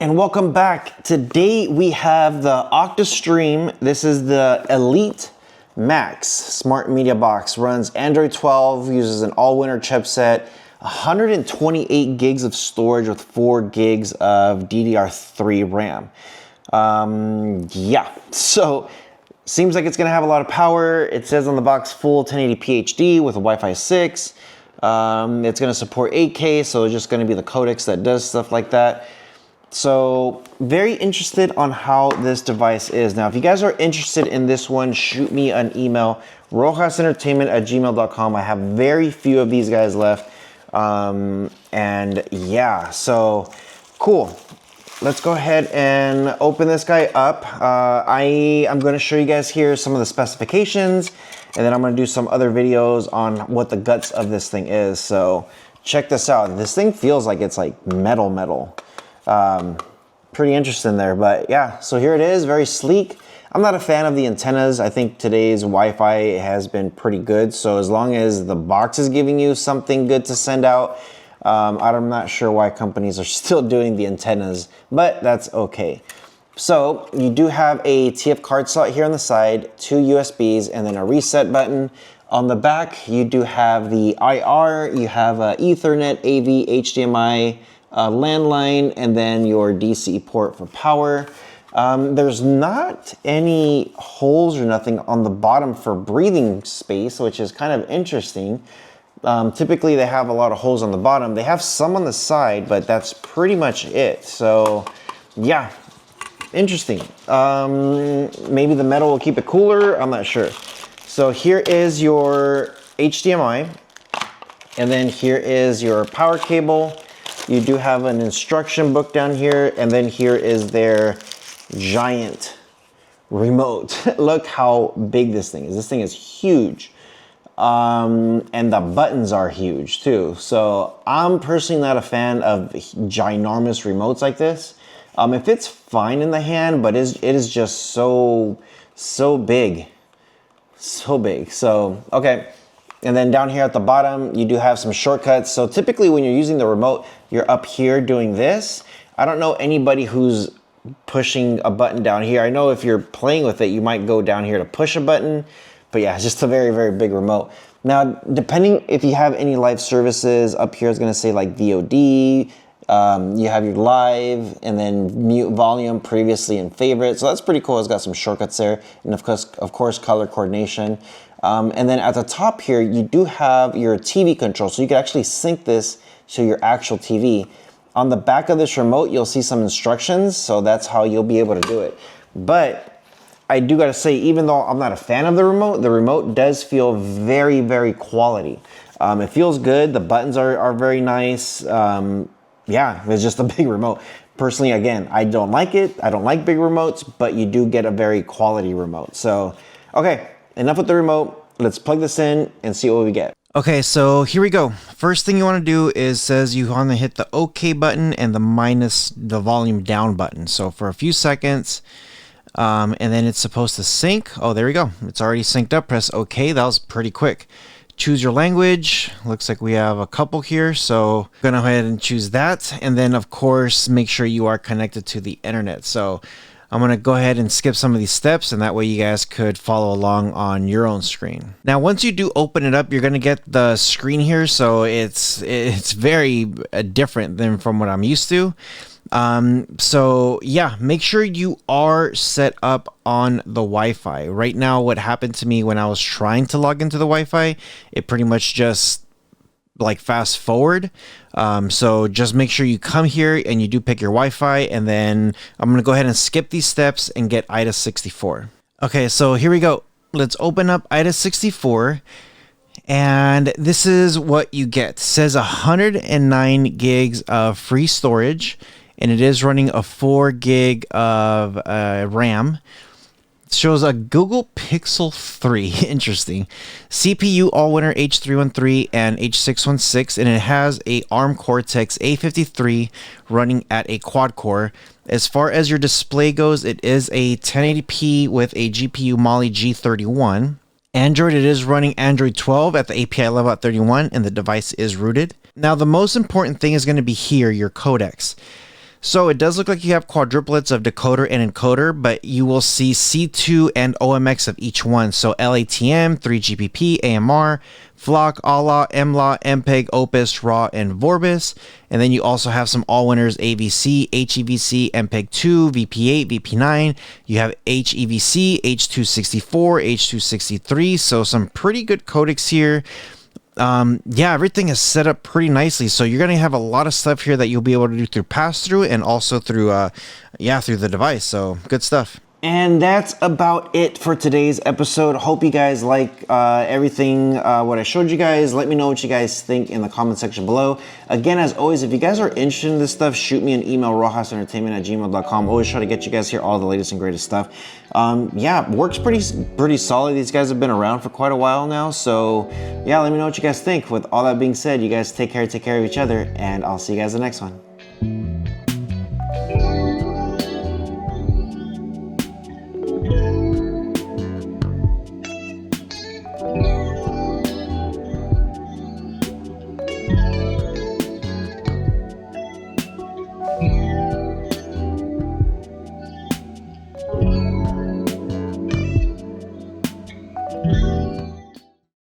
And welcome back. Today we have the Octastream. This is the Elite Max smart media box. Runs Android 12, uses an all-winner chipset, 128 gigs of storage with 4 gigs of DDR3 RAM. Yeah, so seems like it's gonna have a lot of power. It says on the box full 1080p HD with a Wi-Fi 6. It's gonna support 8K, so it's just gonna be the codecs that does stuff like that. So very interested on how this device is. Now, if you guys are interested in this one, shoot me an email, rohasentertainment@gmail.com. I have very few of these guys left. And yeah, so cool. Let's go ahead and open this guy up. I'm gonna show you guys here some of the specifications, and then I'm gonna do some other videos on what the guts of this thing is. So check this out. This thing feels like it's like metal. Pretty interesting there, but yeah, so here it is, very sleek. I'm not a fan of the antennas. I think today's Wi-Fi has been pretty good. So as long as the box is giving you something good to send out, I'm not sure why companies are still doing the antennas, but that's okay. So you do have a TF card slot here on the side, 2 USBs, and then a reset button. On the back, you do have the IR, you have Ethernet, AV, HDMI, landline, and then your DC port for power. There's not any holes or nothing on the bottom for breathing space, which is kind of interesting. Typically they have a lot of holes on the bottom. They have some on the side, but that's pretty much it. So yeah, interesting. Maybe the metal will keep it cooler, I'm not sure. So here is your HDMI, and then here is your power cable. You do have an instruction book down here, and then here is their giant remote. Look how big this thing is. This thing is huge. And the buttons are huge too. So I'm personally not a fan of ginormous remotes like this. It fits fine in the hand, but it is just so big. So big. So, okay. And then down here at the bottom, you do have some shortcuts. So typically when you're using the remote, you're up here doing this. I don't know anybody who's pushing a button down here. I know if you're playing with it, you might go down here to push a button, but yeah, it's just a very big remote. Now, depending if you have any live services, up here is gonna say like VOD, you have your live, and then mute volume previously and favorite. So that's pretty cool. It's got some shortcuts there, and of course color coordination. And then at the top here, you do have your TV control. So you can actually sync this to your actual TV. On the back of this remote, you'll see some instructions. So that's how you'll be able to do it. But I do gotta say, even though I'm not a fan of the remote does feel very quality. It feels good. The buttons are very nice. Yeah, it's just a big remote. Personally, again, I don't like it. I don't like big remotes, but you do get a very quality remote. So, okay. Enough with the remote. Let's plug this in and see what we get. Okay, so here we go. First thing you want to do is says you want to hit the OK button and the volume down button. So for a few seconds, and then it's supposed to sync. Oh, there we go. It's already synced up. Press OK. That was pretty quick. Choose your language. Looks like we have a couple here, so I'm gonna go ahead and choose that. And then of course, make sure you are connected to the internet. So I'm gonna go ahead and skip some of these steps, and that way you guys could follow along on your own screen. Now, once you do open it up, you're gonna get the screen here. So it's very different than from what I'm used to. So yeah, make sure you are set up on the Wi-Fi. Right now, what happened to me when I was trying to log into the Wi-Fi, it pretty much just like fast forward. So just make sure you come here and you do pick your Wi-Fi, and then I'm going to go ahead and skip these steps and get IDA64. Okay, so here we go. Let's open up IDA64. And this is what you get. It says 109 gigs of free storage, and it is running a 4 gig of RAM. It shows a Google Pixel 3, interesting. CPU all-winner H313 and H616, and it has a ARM Cortex A53 running at a quad core. As far as your display goes, it is a 1080p with a GPU Mali G31. Android, it is running Android 12 at the API level at 31, and the device is rooted. Now, the most important thing is going to be here, your codecs. So it does look like you have quadruplets of decoder and encoder, but you will see C2 and OMX of each one. So LATM, 3GPP, AMR, Flock, ALA, MLA, MPEG, Opus, RAW, and Vorbis. And then you also have some all winners AVC, HEVC, MPEG-2, VP8, VP9. You have HEVC, H.264, H.263. So some pretty good codecs here. Yeah, everything is set up pretty nicely. So you're going to have a lot of stuff here that you'll be able to do through pass-through and also through, through the device. So good stuff. And that's about it for today's episode. Hope you guys like everything, what I showed you guys. Let me know what you guys think in the comment section below. Again, as always, if you guys are interested in this stuff, shoot me an email, rohasentertainment@gmail.com. Always try to get you guys here all the latest and greatest stuff. Yeah, works pretty solid. These guys have been around for quite a while now. So yeah, let me know what you guys think. With all that being said, you guys take care of each other, and I'll see you guys in the next one.